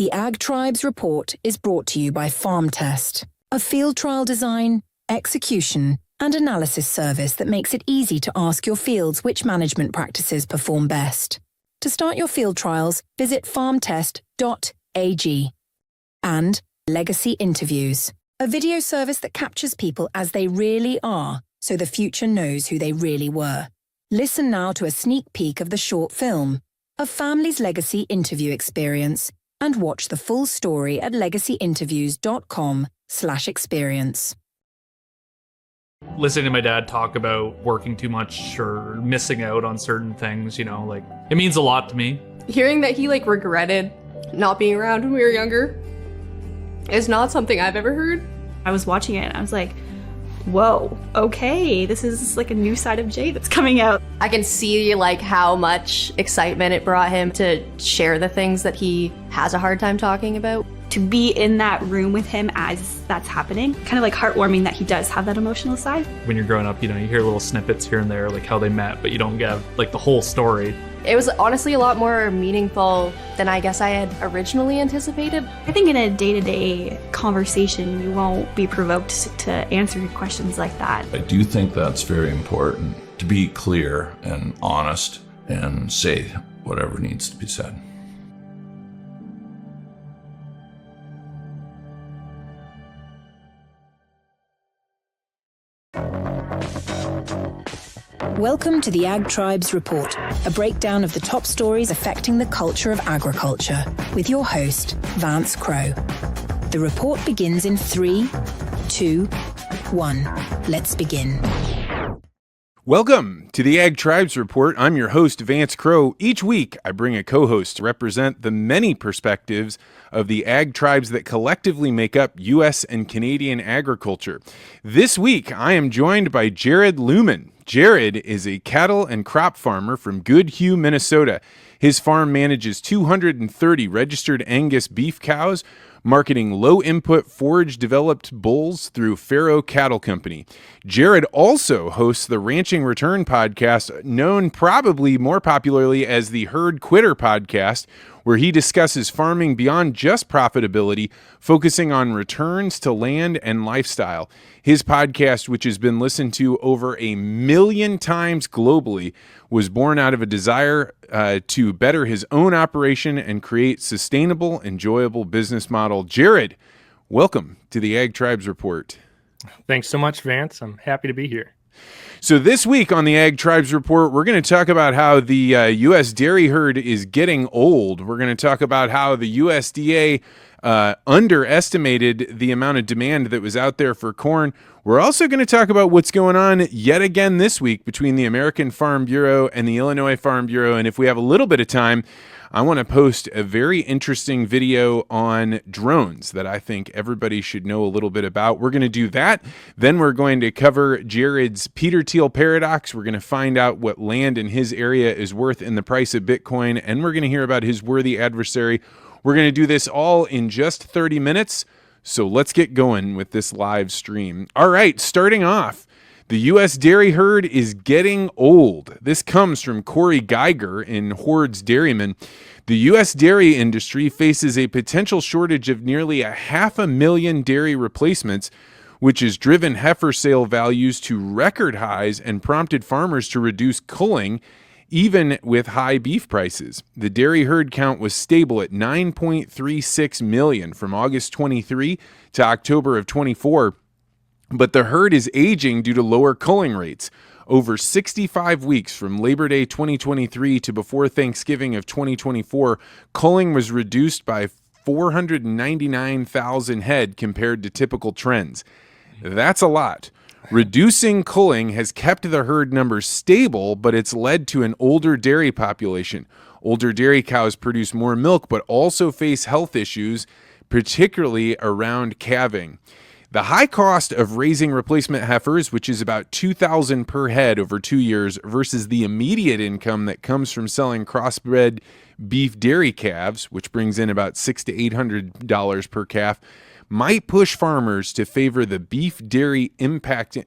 The Ag Tribes Report is brought to you by Farm Test, a field trial design, execution, and analysis service that makes it easy to ask your fields which management practices perform best. To start your field trials, visit farmtest.ag. And Legacy Interviews, a video service that captures people as they really are, so the future knows who they really were. Listen now to a sneak peek of the short film, A Family's Legacy Interview Experience, and watch the full story at legacyinterviews.com/experience. Listening to my dad talk about working too much or missing out on certain things, it means a lot to me. Hearing that he regretted not being around when we were younger is not something I've ever heard. I was watching it and I was like, whoa, okay, this is a new side of Jay that's coming out. I can see how much excitement it brought him to share the things that he has a hard time talking about. To be in that room with him as that's happening, kind of heartwarming that he does have that emotional side. When you're growing up, you hear little snippets here and there, how they met, but you don't get the whole story. It was honestly a lot more meaningful than I guess I had originally anticipated. I think in a day-to-day conversation, you won't be provoked to answer questions like that. I do think that's very important, to be clear and honest and say whatever needs to be said. Welcome to the Ag Tribes Report, a breakdown of the top stories affecting the culture of agriculture, with your host, Vance Crowe. The report begins in 3, 2, 1. Let's begin. Welcome to the Ag Tribes Report. I'm your host, Vance Crowe. Each week, I bring a co-host to represent the many perspectives of the ag tribes that collectively make up U.S. and Canadian agriculture. This week, I am joined by Jared Luhman. Jared is a cattle and crop farmer from Goodhue, Minnesota. His farm manages 230 registered Angus beef cows, marketing low-input forage-developed bulls through Faro Cattle Company. Jared also hosts the Ranching Return podcast, known probably more popularly as the Herd Quitter podcast, where he discusses farming beyond just profitability, focusing on returns to land and lifestyle. His podcast, which has been listened to over 1 million times globally, was born out of a desire to better his own operation and create sustainable, enjoyable business model. Jared, welcome to the Ag Tribes Report. Thanks so much, Vance. I'm happy to be here. So this week on the Ag Tribes Report, we're going to talk about how the U.S. dairy herd is getting old. We're going to talk about how the USDA underestimated the amount of demand that was out there for corn. We're also going to talk about what's going on yet again this week between the American Farm Bureau and the Illinois Farm Bureau. And if we have a little bit of time, I want to post a very interesting video on drones that I think everybody should know a little bit about. We're going to do that. Then we're going to cover Jared's Peter Thiel paradox. We're going to find out what land in his area is worth in the price of Bitcoin. And we're going to hear about his worthy adversary. We're going to do this all in just 30 minutes. So let's get going with this live stream. All right, starting off. The U.S. dairy herd is getting old. This comes from Corey Geiger in Horde's Dairyman. The U.S. dairy industry faces a potential shortage of nearly 500,000 dairy replacements, which has driven heifer sale values to record highs and prompted farmers to reduce culling, even with high beef prices. The dairy herd count was stable at 9.36 million from August 23 to October of 24. But the herd is aging due to lower culling rates. Over 65 weeks from Labor Day 2023 to before Thanksgiving of 2024, culling was reduced by 499,000 head compared to typical trends. That's a lot. Reducing culling has kept the herd numbers stable, but it's led to an older dairy population. Older dairy cows produce more milk, but also face health issues, particularly around calving. The high cost of raising replacement heifers, which is about $2,000 per head over 2 years, versus the immediate income that comes from selling crossbred beef dairy calves, which brings in about $600 to $800 per calf, might push farmers to favor the beef dairy impacting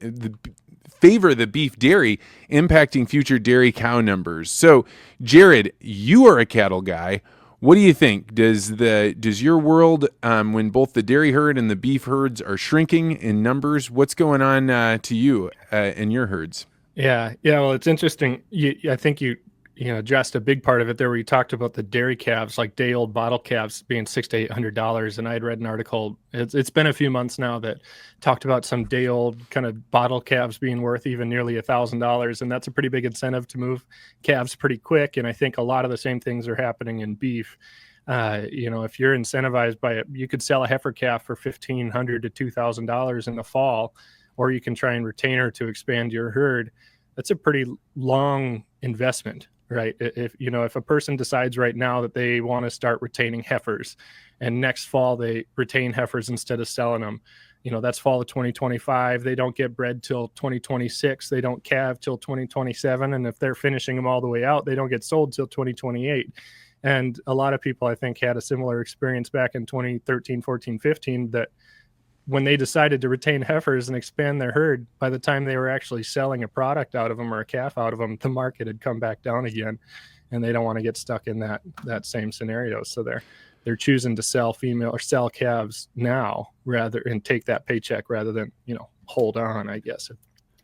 future dairy cow numbers. So, Jared, you are a cattle guy. What do you think? Does your world, when both the dairy herd and the beef herds are shrinking in numbers, what's going on to you in your herds? Yeah, yeah. Well, it's interesting. I think you know addressed a big part of it there, where you talked about the dairy calves, like day old bottle calves, being $600 to $800. And I had read an article. It's been a few months now that talked about some day old kind of bottle calves being worth even nearly $1,000, and that's a pretty big incentive to move calves pretty quick. And I think a lot of the same things are happening in beef. You know, if you're incentivized by it, you could sell a heifer calf for $1,500 to $2,000 in the fall, or you can try and retain her to expand your herd. That's a pretty long investment, right? If you know, if a person decides right now that they want to start retaining heifers, and next fall they retain heifers instead of selling them, you know, that's fall of 2025. They don't get bred till 2026. They don't calve till 2027. And if they're finishing them all the way out, they don't get sold till 2028. And a lot of people, I think, had a similar experience back in 2013, 14, 15, that when they decided to retain heifers and expand their herd, by the time they were actually selling a product out of them or a calf out of them, the market had come back down again, and they don't want to get stuck in that same scenario. So they're choosing to sell female or sell calves now rather and take that paycheck rather than, you know, hold on, I guess,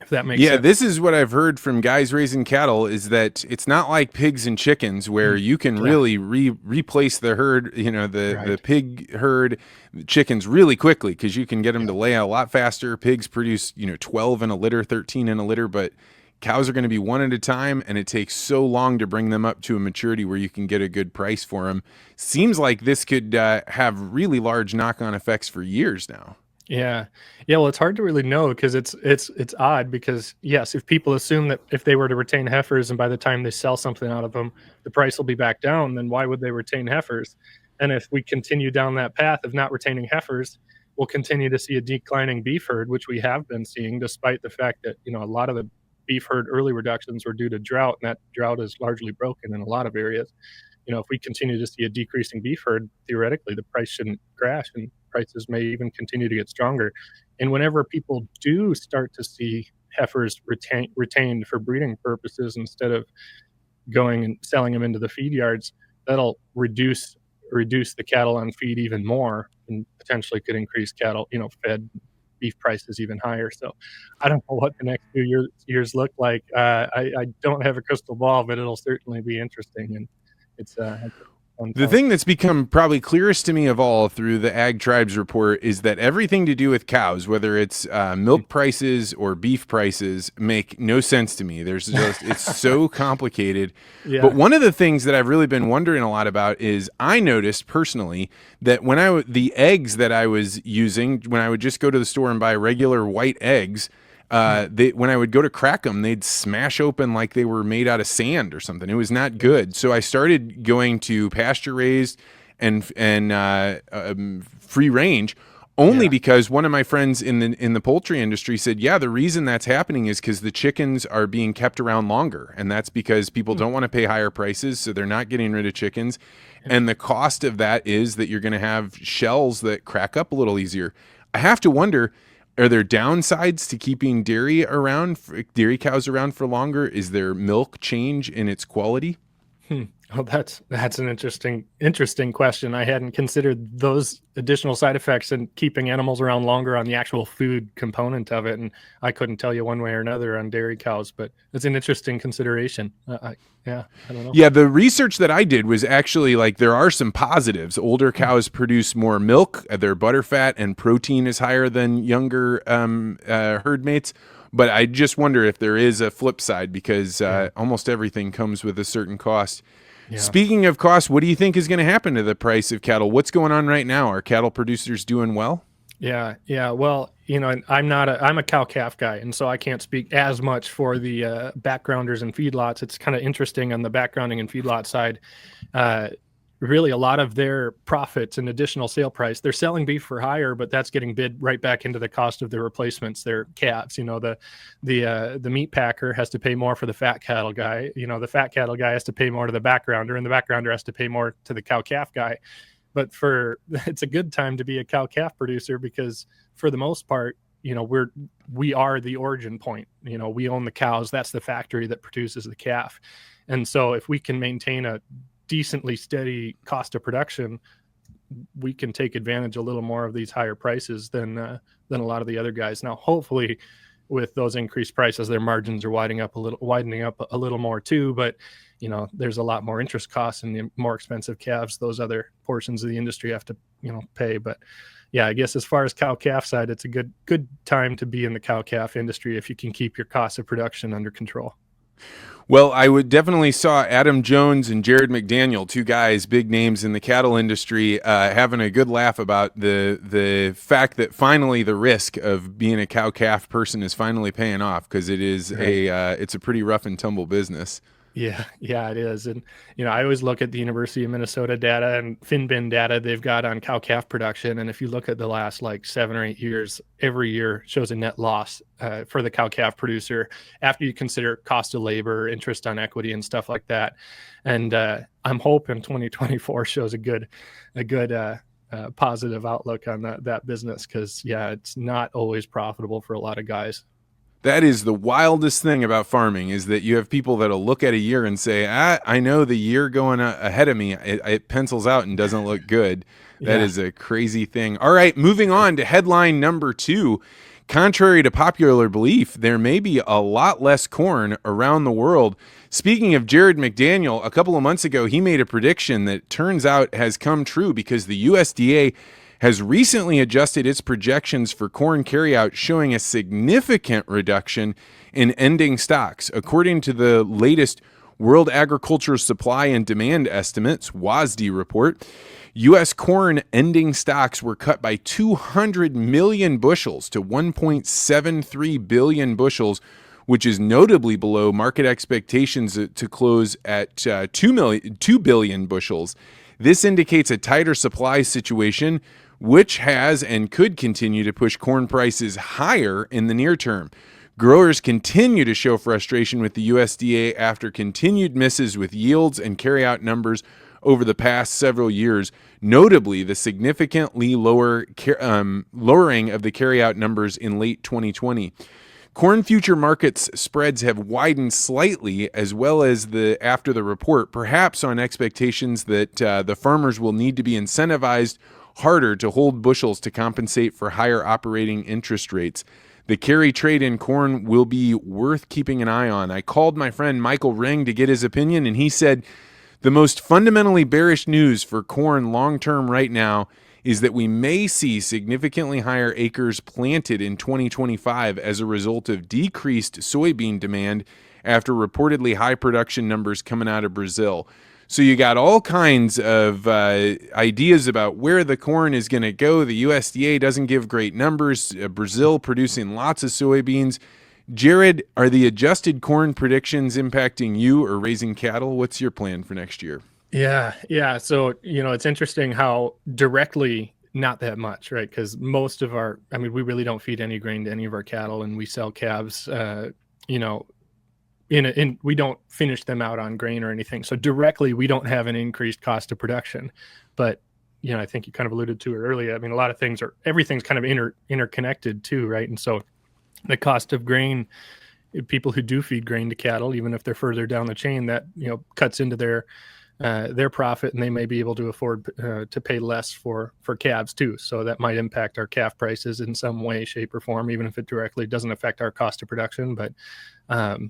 if that makes sense. This is what I've heard from guys raising cattle, is that it's not like pigs and chickens where you can really replace the herd, you know, the pig herd, the chickens really quickly, because you can get them to lay a lot faster. Pigs produce, you know, 12 in a litter, 13 in a litter, but cows are going to be one at a time, and it takes so long to bring them up to a maturity where you can get a good price for them. Seems like this could have really large knock-on effects for years now. Yeah. Yeah. Well, it's hard to really know, because it's odd, because yes, if people assume that if they were to retain heifers and by the time they sell something out of them, the price will be back down, then why would they retain heifers? And if we continue down that path of not retaining heifers, we'll continue to see a declining beef herd, which we have been seeing, despite the fact that, you know, a lot of the beef herd early reductions were due to drought, and that drought is largely broken in a lot of areas. You know, if we continue to see a decreasing beef herd, theoretically, the price shouldn't crash, and prices may even continue to get stronger. And whenever people do start to see heifers retained for breeding purposes instead of going and selling them into the feed yards, that'll reduce the cattle on feed even more, and potentially could increase cattle, you know, fed beef prices even higher. So I don't know what the next few years look like. I don't have a crystal ball, but it'll certainly be interesting. And it's the thing that's become probably clearest to me of all through the Ag Tribes report is that everything to do with cows, whether it's milk prices or beef prices, make no sense to me. It's so complicated. Yeah. But one of the things that I've really been wondering a lot about is I noticed personally that when the eggs that I was using, when I would just go to the store and buy regular white eggs, when I would go to crack them, they'd smash open like they were made out of sand or something. It was not good. So I started going to pasture raised and free range, only because one of my friends in the poultry industry said, yeah, the reason that's happening is because the chickens are being kept around longer, and that's because people don't want to pay higher prices, so they're not getting rid of chickens. And the cost of that is that you're going to have shells that crack up a little easier. I have to wonder, are there downsides to keeping dairy cows around for longer? Is there milk change in its quality? Oh, that's an interesting question. I hadn't considered those additional side effects and keeping animals around longer on the actual food component of it, and I couldn't tell you one way or another on dairy cows. But it's an interesting consideration. I don't know. Yeah, the research that I did was actually like there are some positives. Older cows produce more milk. Their butter fat and protein is higher than younger herd mates. But I just wonder if there is a flip side, because almost everything comes with a certain cost. Yeah. Speaking of cost, what do you think is going to happen to the price of cattle? What's going on right now? Are cattle producers doing well? Yeah. Well, you know, I'm a cow-calf guy, and so I can't speak as much for the backgrounders and feedlots. It's kind of interesting on the backgrounding and feedlot side. Really, a lot of their profits and additional sale price, they're selling beef for higher, but that's getting bid right back into the cost of their replacements, their calves. You know, the meat packer has to pay more for the fat cattle guy. You know, the fat cattle guy has to pay more to the backgrounder, and the backgrounder has to pay more to the cow-calf guy. But it's a good time to be a cow-calf producer, because for the most part, you know, we are the origin point. You know, we own the cows. That's the factory that produces the calf. And so if we can maintain a decently steady cost of production, we can take advantage a little more of these higher prices than a lot of the other guys. Now, hopefully, with those increased prices, their margins are widening up a little more too. But there's a lot more interest costs in the more expensive calves. Those other portions of the industry have to pay. But yeah, I guess as far as cow calf side, it's a good time to be in the cow calf industry if you can keep your cost of production under control. Well, I would definitely saw Adam Jones and Jared McDaniel, two guys, big names in the cattle industry, having a good laugh about the fact that finally the risk of being a cow calf person is finally paying off, because it is it's a pretty rough and tumble business. Yeah, it is. And, I always look at the University of Minnesota data and FinBin data they've got on cow-calf production. And if you look at the last 7 or 8 years, every year shows a net loss for the cow-calf producer after you consider cost of labor, interest on equity, and stuff like that. And I'm hoping 2024 shows a good positive outlook on that business, because, it's not always profitable for a lot of guys. That is the wildest thing about farming, is that you have people that'll look at a year and say, I know the year going ahead of me, it pencils out and doesn't look good. That is a crazy thing. All right, moving on to headline number 2. Contrary to popular belief, there may be a lot less corn around the world. Speaking of Jared McDaniel, a couple of months ago, he made a prediction that turns out has come true, because the USDA has recently adjusted its projections for corn carryout, showing a significant reduction in ending stocks. According to the latest World Agriculture Supply and Demand Estimates, WASDE report, U.S. corn ending stocks were cut by 200 million bushels to 1.73 billion bushels, which is notably below market expectations to close at 2 billion bushels. This indicates a tighter supply situation, which has and could continue to push corn prices higher in the near term. Growers continue to show frustration with the USDA after continued misses with yields and carryout numbers over the past several years, notably the significantly lowering of the carryout numbers in late 2020. Corn future markets spreads have widened slightly, as well as after the report, perhaps on expectations that the farmers will need to be incentivized harder to hold bushels to compensate for higher operating interest rates. The carry trade in corn will be worth keeping an eye on. I called my friend Michael Ring to get his opinion, and he said the most fundamentally bearish news for corn long-term right now is that we may see significantly higher acres planted in 2025 as a result of decreased soybean demand after reportedly high production numbers coming out of Brazil. So you got all kinds of ideas about where the corn is going to go. The USDA doesn't give great numbers. Brazil producing lots of soybeans. Jared, are the adjusted corn predictions impacting you or raising cattle? What's your plan for next year? Yeah. So, it's interesting how directly not that much, right? Because most of we really don't feed any grain to any of our cattle, and we sell calves, we don't finish them out on grain or anything. So directly, we don't have an increased cost of production. But, I think you kind of alluded to it earlier. A lot of things everything's kind of interconnected too, right? And so the cost of grain, people who do feed grain to cattle, even if they're further down the chain, that, cuts into their profit, and they may be able to afford to pay less for calves too. So that might impact our calf prices in some way, shape, or form, even if it directly doesn't affect our cost of production. But and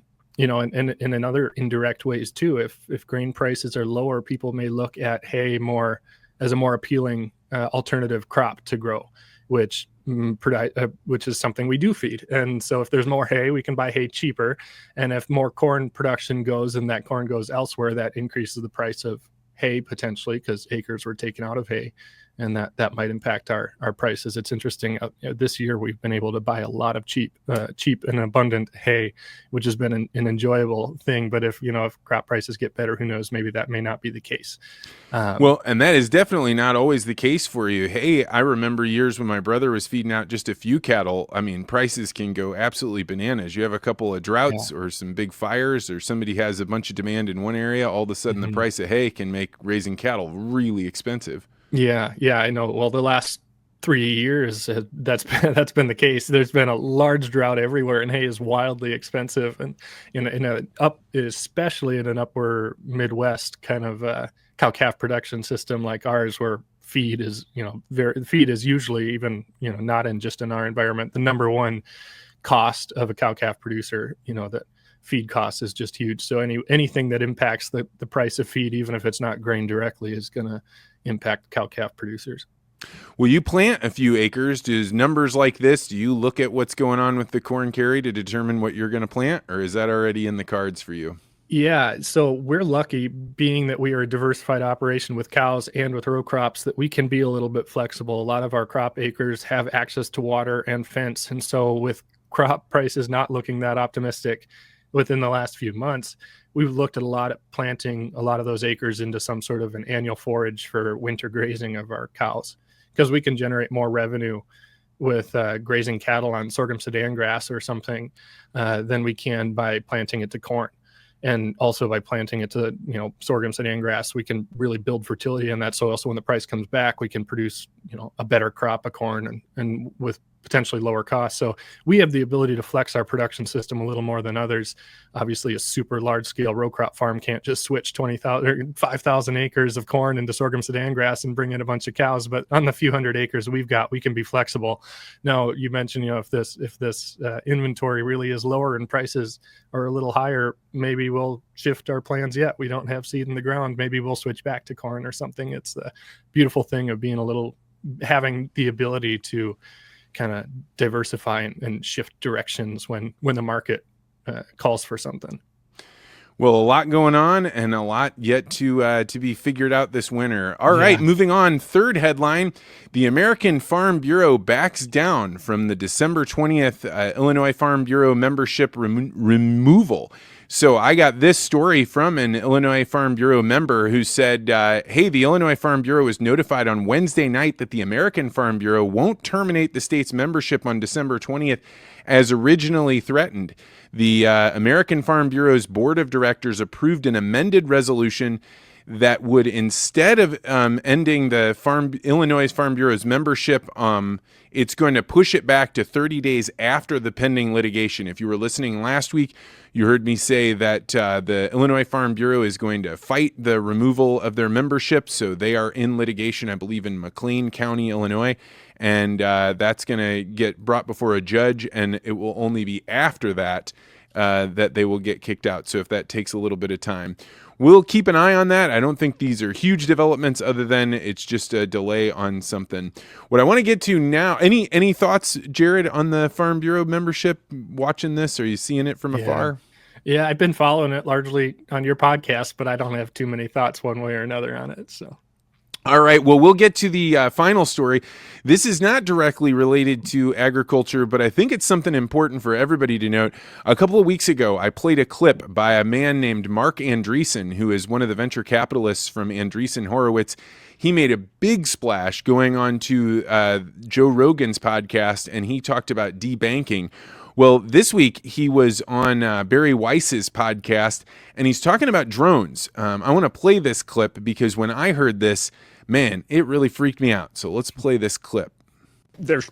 in other indirect ways too, if grain prices are lower, people may look at hay more as a more appealing alternative crop to grow, which is something we do feed. And so if there's more hay, we can buy hay cheaper. And if more corn production goes and that corn goes elsewhere, that increases the price of hay potentially, because acres were taken out of hay. And that might impact our prices. It's interesting. This year we've been able to buy a lot of cheap and abundant hay, which has been an enjoyable thing. But if crop prices get better, who knows? Maybe that may not be the case. Well, and that is definitely not always the case for you. Hey, I remember years when my brother was feeding out just a few cattle. Prices can go absolutely bananas. You have a couple of droughts or some big fires, or somebody has a bunch of demand in one area. All of a sudden, the price of hay can make raising cattle really expensive. Yeah, I know. Well, the last 3 years, that's been the case. There's been a large drought everywhere, and hay is wildly expensive. And especially in an upper Midwest kind of cow-calf production system like ours, where feed is, feed is usually, even, not in just in our environment, the number one cost of a cow-calf producer, that feed cost is just huge. So anything that impacts the price of feed, even if it's not grain directly, is going to impact cow-calf producers. Will you plant a few acres? Does numbers like this, do you look at what's going on with the corn carry to determine what you're going to plant, or is that already in the cards for you? Yeah, so we're lucky, being that we are a diversified operation with cows and with row crops, that we can be a little bit flexible. A lot of our crop acres have access to water and fence. And so with crop prices not looking that optimistic within the last few months, we've looked at a lot at planting a lot of those acres into some sort of an annual forage for winter grazing of our cows, because we can generate more revenue with grazing cattle on sorghum Sudan grass or something than we can by planting it to corn. And also by planting it to, sorghum Sudan grass, we can really build fertility in that soil. So when the price comes back, we can produce, a better crop of corn and with potentially lower costs. So we have the ability to flex our production system a little more than others. Obviously, a super large scale row crop farm can't just switch 5,000 acres of corn into sorghum Sudan grass and bring in a bunch of cows. But on the few hundred acres we've got, we can be flexible. Now, you mentioned, if this inventory really is lower and prices are a little higher, maybe we'll shift our plans yet. We don't have seed in the ground. Maybe we'll switch back to corn or something. It's the beautiful thing of having the ability to kind of diversify and shift directions when the market calls for something. Well, a lot going on and a lot yet to be figured out this winter. All right, moving on. Third headline: the American Farm Bureau backs down from the December 20th Illinois Farm Bureau membership removal. So I got this story from an Illinois Farm Bureau member who said, hey, the Illinois Farm Bureau was notified on Wednesday night that the American Farm Bureau won't terminate the state's membership on December 20th as originally threatened. The American Farm Bureau's board of directors approved an amended resolution that would, instead of ending the Illinois Farm Bureau's membership, it's going to push it back to 30 days after the pending litigation. If you were listening last week, you heard me say that the Illinois Farm Bureau is going to fight the removal of their membership. So they are in litigation, I believe, in McLean County, Illinois. And that's going to get brought before a judge, and it will only be after that that they will get kicked out. So if that takes a little bit of time, we'll keep an eye on that. I don't think these are huge developments, other than it's just a delay on something. What I want to get to now, any thoughts, Jared, on the Farm Bureau membership? Watching this, are you seeing it from afar? Yeah, I've been following it largely on your podcast, but I don't have too many thoughts one way or another on it. So. All right, well, we'll get to the final story. This is not directly related to agriculture, but I think it's something important for everybody to note. A couple of weeks ago, I played a clip by a man named Mark Andreessen, who is one of the venture capitalists from Andreessen Horowitz. He made a big splash going on to Joe Rogan's podcast, and he talked about debanking. Well, this week he was on Barry Weiss's podcast, and he's talking about drones. I want to play this clip because when I heard this, man, it really freaked me out. So let's play this clip. There's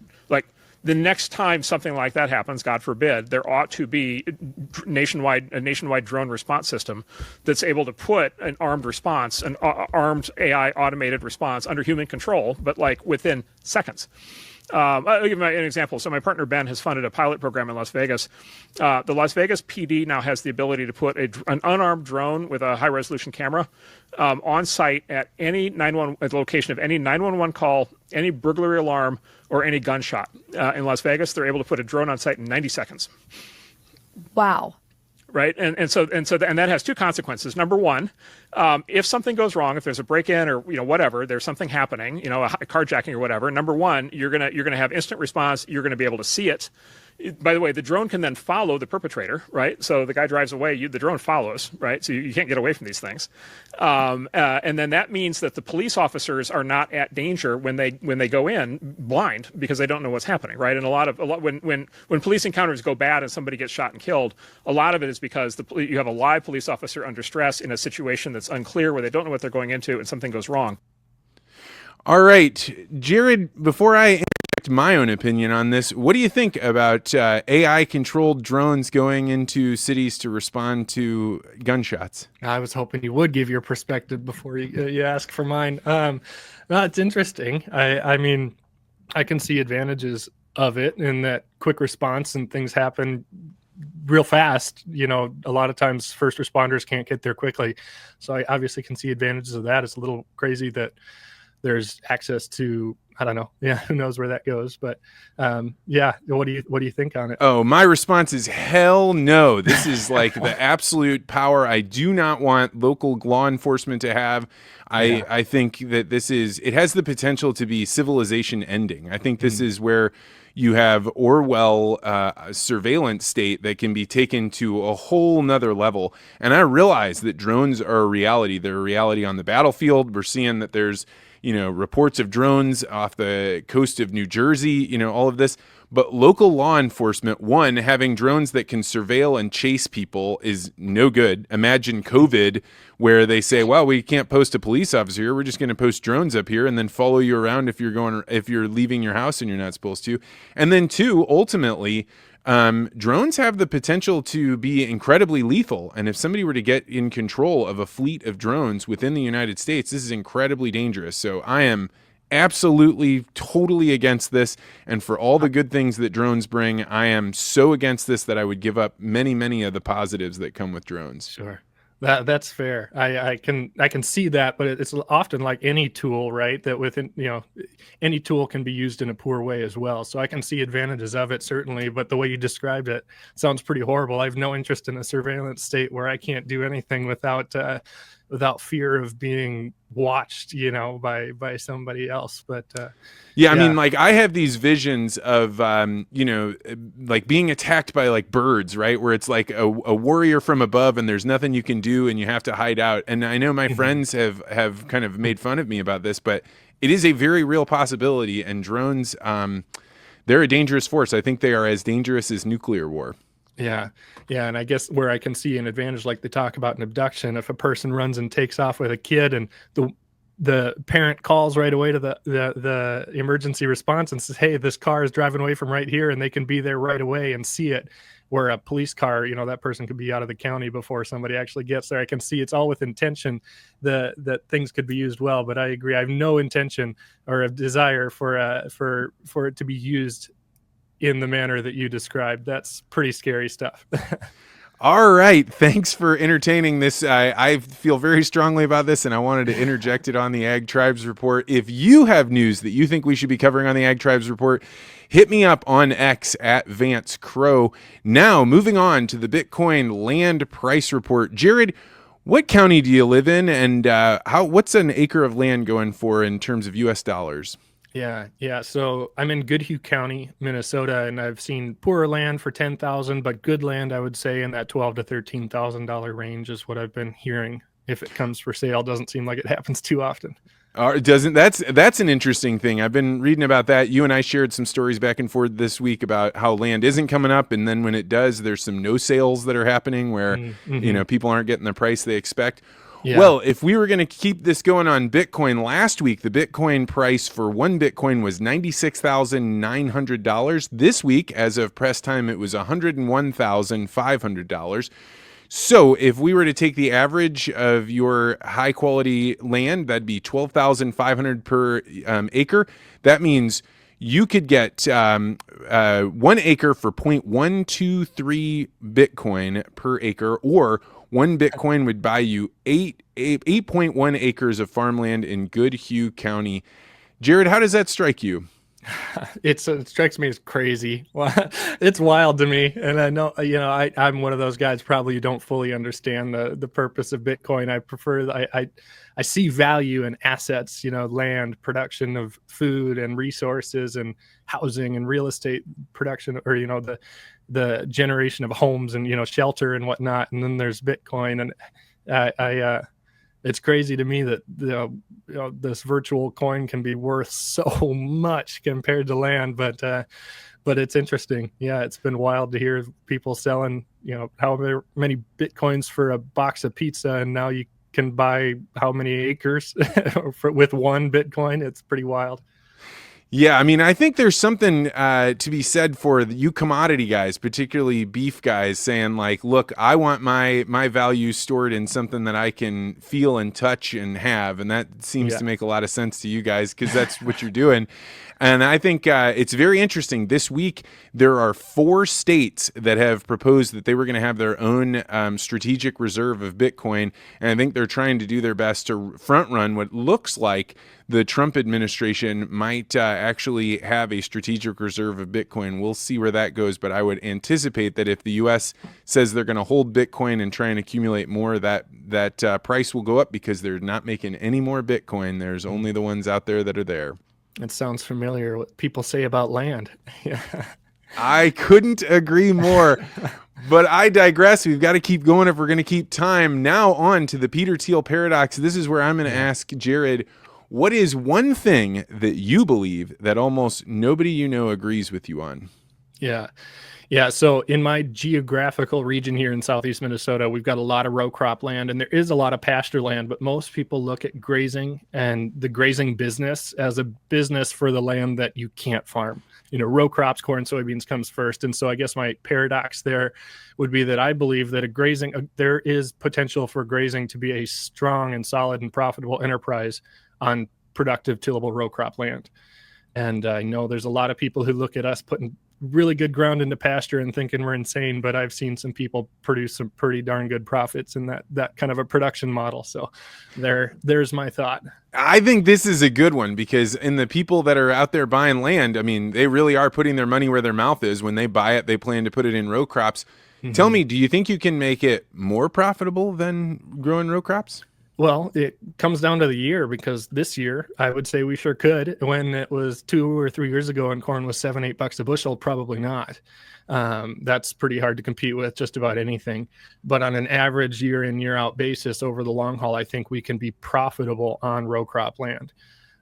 the next time something like that happens, God forbid, there ought to be a nationwide drone response system that's able to put an armed response, an armed AI automated response under human control, but within seconds. I'll give you an example. So my partner Ben has funded a pilot program in Las Vegas. The Las Vegas PD now has the ability to put an unarmed drone with a high-resolution camera on site at any at the location of any 911 call, any burglary alarm, or any gunshot. In Las Vegas, they're able to put a drone on site in 90 seconds. Wow. Right, and that has two consequences. Number one, if something goes wrong, if there's a break-in or whatever, there's something happening, a carjacking or whatever. Number one, you're gonna have instant response. You're gonna be able to see it. By the way, the drone can then follow the perpetrator, right? So the guy drives away, the drone follows, right? So you can't get away from these things. And then that means that the police officers are not at danger when they go in blind because they don't know what's happening, right? And when police encounters go bad and somebody gets shot and killed, a lot of it is because you have a live police officer under stress in a situation that's unclear where they don't know what they're going into and something goes wrong. All right, Jared, before I interject my own opinion on this. What do you think about AI-controlled drones going into cities to respond to gunshots? I was hoping you would give your perspective before you ask for mine. No, it's interesting. I mean, I can see advantages of it in that quick response and things happen real fast. You know, a lot of times first responders can't get there quickly. So I obviously can see advantages of that. It's a little crazy that there's access to, I don't know. Yeah, who knows where that goes? But yeah, what do you think on it? Oh, my response is hell no. This is like the absolute power I do not want local law enforcement to have. I think that it has the potential to be civilization ending. I think this is where you have Orwell surveillance state that can be taken to a whole nother level. And I realize that drones are a reality. They're a reality on the battlefield. We're seeing that there's, reports of drones off the coast of New Jersey, all of this. But local law enforcement, one, having drones that can surveil and chase people is no good. Imagine COVID, where they say, well, we can't post a police officer here. We're just going to post drones up here and then follow you around if you're leaving your house and you're not supposed to. And then two, ultimately, drones have the potential to be incredibly lethal. And if somebody were to get in control of a fleet of drones within the United States, this is incredibly dangerous. So I am absolutely, totally against this. And for all the good things that drones bring, I am so against this that I would give up many, many of the positives that come with drones. Sure. That's fair. I can see that, but it's often like any tool, right? That within, any tool can be used in a poor way as well. So I can see advantages of it, certainly, but the way you described it sounds pretty horrible. I have no interest in a surveillance state where I can't do anything without fear of being watched, by somebody else. But I mean, like I have these visions of, like being attacked by like birds, right? Where it's like a warrior from above and there's nothing you can do and you have to hide out. And I know my friends have kind of made fun of me about this, but it is a very real possibility. And drones, they're a dangerous force. I think they are as dangerous as nuclear war. Yeah. And I guess where I can see an advantage, like they talk about an abduction, if a person runs and takes off with a kid and the parent calls right away to the emergency response and says, hey, this car is driving away from right here, and they can be there right away and see it, where a police car, that person could be out of the county before somebody actually gets there. I can see it's all with intention that things could be used well, but I agree. I have no intention or a desire for it to be used in the manner that you described. That's pretty scary stuff. All right. Thanks for entertaining this. I feel very strongly about this, and I wanted to interject it on the Ag Tribes Report. If you have news that you think we should be covering on the Ag Tribes Report, hit me up on X at Vance Crow. Now, moving on to the Bitcoin land price report. Jared, what county do you live in, and what's an acre of land going for in terms of U.S. dollars? Yeah. So I'm in Goodhue County, Minnesota, and I've seen poorer land for $10,000, but good land, I would say, in that $12,000 to $13,000 range is what I've been hearing. If it comes for sale, doesn't seem like it happens too often. That's an interesting thing. I've been reading about that. You and I shared some stories back and forth this week about how land isn't coming up, and then when it does, there's some no sales that are happening where people aren't getting the price they expect. Yeah. Well, if we were going to keep this going on Bitcoin, last week the Bitcoin price for one Bitcoin was $96,900. This week, as of press time, it was $101,500. So if we were to take the average of your high quality land, that'd be $12,500 per acre. That means you could get 1 acre for 0.123 Bitcoin per acre, or one Bitcoin would buy you 8.1 acres of farmland in Goodhue County. Jared, how does that strike you? It strikes me as crazy. It's wild to me. And I know, I'm one of those guys probably who don't fully understand the purpose of Bitcoin. I see value in assets, land, production of food and resources and housing and real estate production, or, the generation of homes and, shelter and whatnot. And then there's Bitcoin. And it's crazy to me that this virtual coin can be worth so much compared to land, but it's interesting. Yeah, it's been wild to hear people selling, how many Bitcoins for a box of pizza, and now you can buy how many acres with one Bitcoin. It's pretty wild. Yeah, I mean, I think there's something to be said for you commodity guys, particularly beef guys, saying like, look, I want my value stored in something that I can feel and touch and have. And that seems to make a lot of sense to you guys because that's what you're doing. And I think it's very interesting. This week, there are 4 states that have proposed that they were going to have their own strategic reserve of Bitcoin. And I think they're trying to do their best to front run what looks like the Trump administration might actually have a strategic reserve of Bitcoin. We'll see where that goes. But I would anticipate that if the U.S. says they're going to hold Bitcoin and try and accumulate more, that price will go up because they're not making any more Bitcoin. There's only the ones out there that are there. It sounds familiar what people say about land. Yeah. I couldn't agree more. But I digress. We've got to keep going if we're going to keep time. Now on to the Peter Thiel paradox. This is where I'm going to ask Jared, what is one thing that you believe that almost nobody you know agrees with you on? Yeah. Yeah. So in my geographical region here in Southeast Minnesota, we've got a lot of row crop land and there is a lot of pasture land, but most people look at grazing and the grazing business as a business for the land that you can't farm. You know, row crops, corn, soybeans comes first. And so I guess my paradox there would be that I believe that there is potential for grazing to be a strong and solid and profitable enterprise on productive tillable row crop land. And I know there's a lot of people who look at us putting really good ground into pasture and thinking we're insane, but I've seen some people produce some pretty darn good profits in that kind of a production model. So there's my thought. I think this is a good one because in the people that are out there buying land, I mean, they really are putting their money where their mouth is. When they buy it, they plan to put it in row crops. Mm-hmm. Tell me, do you think you can make it more profitable than growing row crops? Well, it comes down to the year because this year I would say we sure could. When it was 2 or 3 years ago and corn was $7-8 a bushel, probably not. That's pretty hard to compete with just about anything. But on an average year in, year out basis over the long haul, I think we can be profitable on row crop land.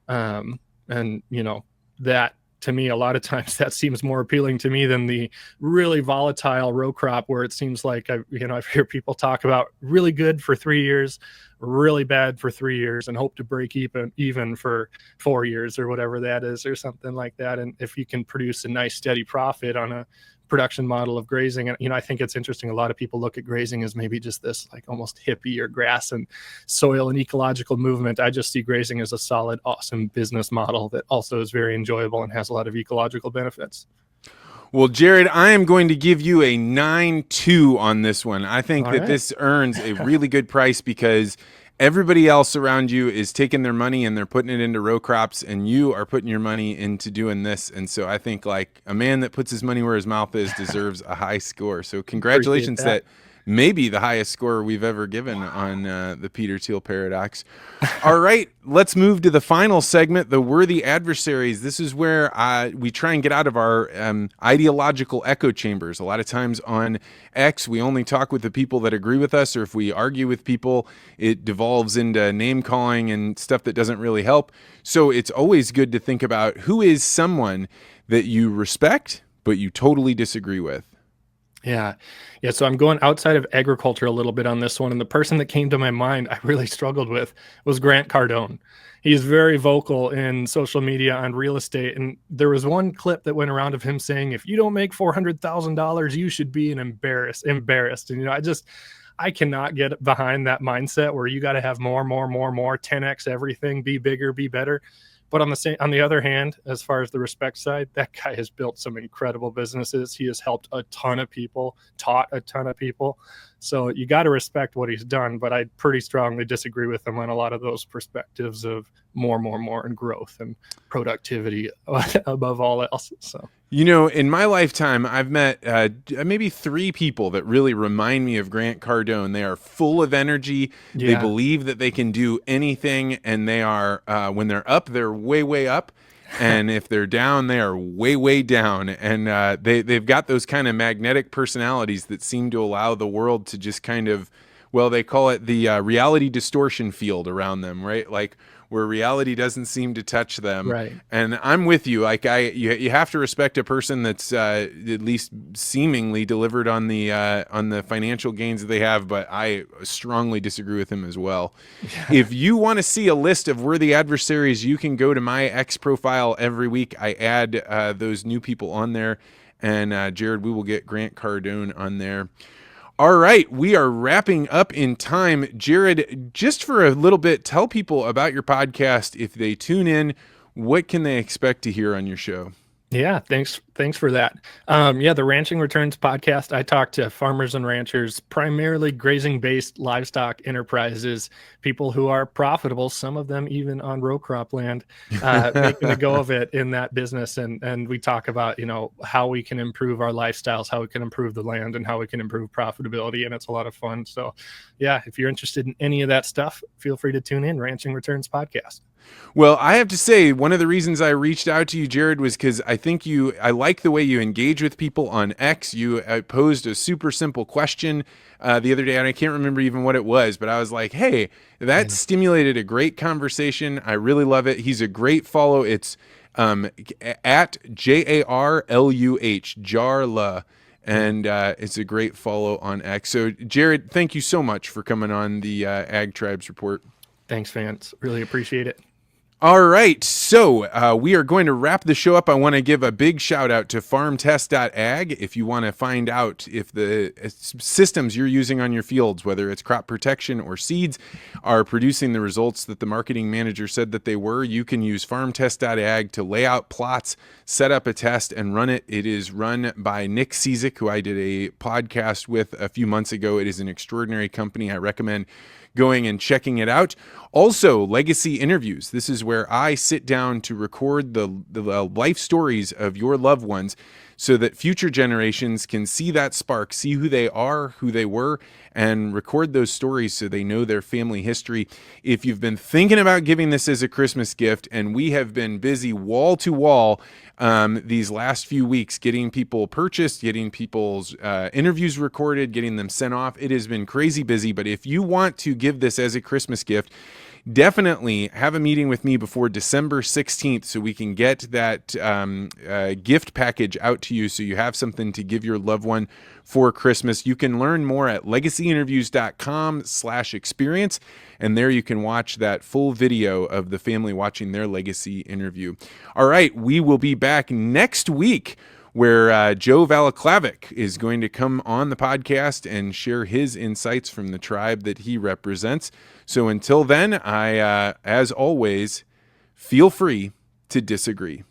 And, you know, that to me, a lot of times that seems more appealing to me than the really volatile row crop where it seems like, I hear people talk about really good for 3 years, really bad for 3 years, and hope to break even for 4 years or whatever that is or something like that. And if you can produce a nice steady profit on a production model of grazing, and I think it's interesting. A lot of people look at grazing as maybe just this like almost hippie or grass and soil and ecological movement. I just see grazing as a solid, awesome business model that also is very enjoyable and has a lot of ecological benefits. Well, Jared, I am going to give you a 9.2 on this one. I think All that right. this earns a really good price because everybody else around you is taking their money and they're putting it into row crops, and you are putting your money into doing this. And so I think like a man that puts his money where his mouth is deserves a high score. So congratulations, that may be the highest score we've ever given on the Peter Thiel paradox. All right, let's move to the final segment, the worthy adversaries. This is where we try and get out of our ideological echo chambers. A lot of times on X, we only talk with the people that agree with us, or if we argue with people, it devolves into name calling and stuff that doesn't really help. So it's always good to think about who is someone that you respect, but you totally disagree with. Yeah. So I'm going outside of agriculture a little bit on this one. And the person that came to my mind I really struggled with was Grant Cardone. He's very vocal in social media on real estate. And there was one clip that went around of him saying, if you don't make $400,000, you should be embarrassed. And, I cannot get behind that mindset where you got to have more, 10x everything, be bigger, be better. But on the other hand, as far as the respect side, that guy has built some incredible businesses. He has helped a ton of people, taught a ton of people. So you got to respect what he's done. But I pretty strongly disagree with him on a lot of those perspectives of more, and growth and productivity above all else. So. In my lifetime, I've met maybe 3 people that really remind me of Grant Cardone. They are full of energy. Yeah. They believe that they can do anything, and they are when they're up, they're way, way up. And if they're down, they are way, way down. And they've got those kind of magnetic personalities that seem to allow the world to just kind of, well, they call it the reality distortion field around them, right? Like where reality doesn't seem to touch them. Right. And I'm with you. Like you have to respect a person that's at least seemingly delivered on the financial gains that they have, but I strongly disagree with him as well. If you want to see a list of worthy adversaries, you can go to my X profile every week. I add those new people on there. And Jared, we will get Grant Cardone on there. All right, we are wrapping up in time. Jared, just for a little bit, tell people about your podcast. If they tune in, what can they expect to hear on your show? Yeah, thanks for that. The Ranching Returns podcast, I talk to farmers and ranchers, primarily grazing-based livestock enterprises, people who are profitable, some of them even on row crop land, making a go of it in that business. And we talk about, how we can improve our lifestyles, how we can improve the land, and how we can improve profitability. And it's a lot of fun. So yeah, if you're interested in any of that stuff, feel free to tune in, Ranching Returns podcast. Well, I have to say, one of the reasons I reached out to you, Jared, was because I like the way you engage with people on X. You posed a super simple question the other day, and I can't remember even what it was, but I was like, hey, that stimulated a great conversation. I really love it. He's a great follow. It's at JARLUH, Jarla. And it's a great follow on X. So, Jared, thank you so much for coming on the Ag Tribes Report. Thanks, Vance. Really appreciate it. All right, so we are going to wrap the show up. I want to give a big shout out to farmtest.ag. If you want to find out if the systems you're using on your fields, whether it's crop protection or seeds, are producing the results that the marketing manager said that they were, you can use farmtest.ag to lay out plots, set up a test, and run it. It is run by Nick Cizik, who I did a podcast with a few months ago. It is an extraordinary company. I recommend going and checking it out. Also, Legacy Interviews. This is where I sit down to record the life stories of your loved ones so that future generations can see that spark, see who they are, who they were, and record those stories so they know their family history. If you've been thinking about giving this as a Christmas gift, and we have been busy wall to wall these last few weeks getting people purchased, getting people's interviews recorded, getting them sent off. It has been crazy busy, but if you want to give this as a Christmas gift, definitely have a meeting with me before December 16th so we can get that gift package out to you so you have something to give your loved one for Christmas. You can learn more at legacyinterviews.com/experience, and there you can watch that full video of the family watching their legacy interview. All right, we will be back next week where Joe Valaklavic is going to come on the podcast and share his insights from the tribe that he represents. So until then, I, as always, feel free to disagree.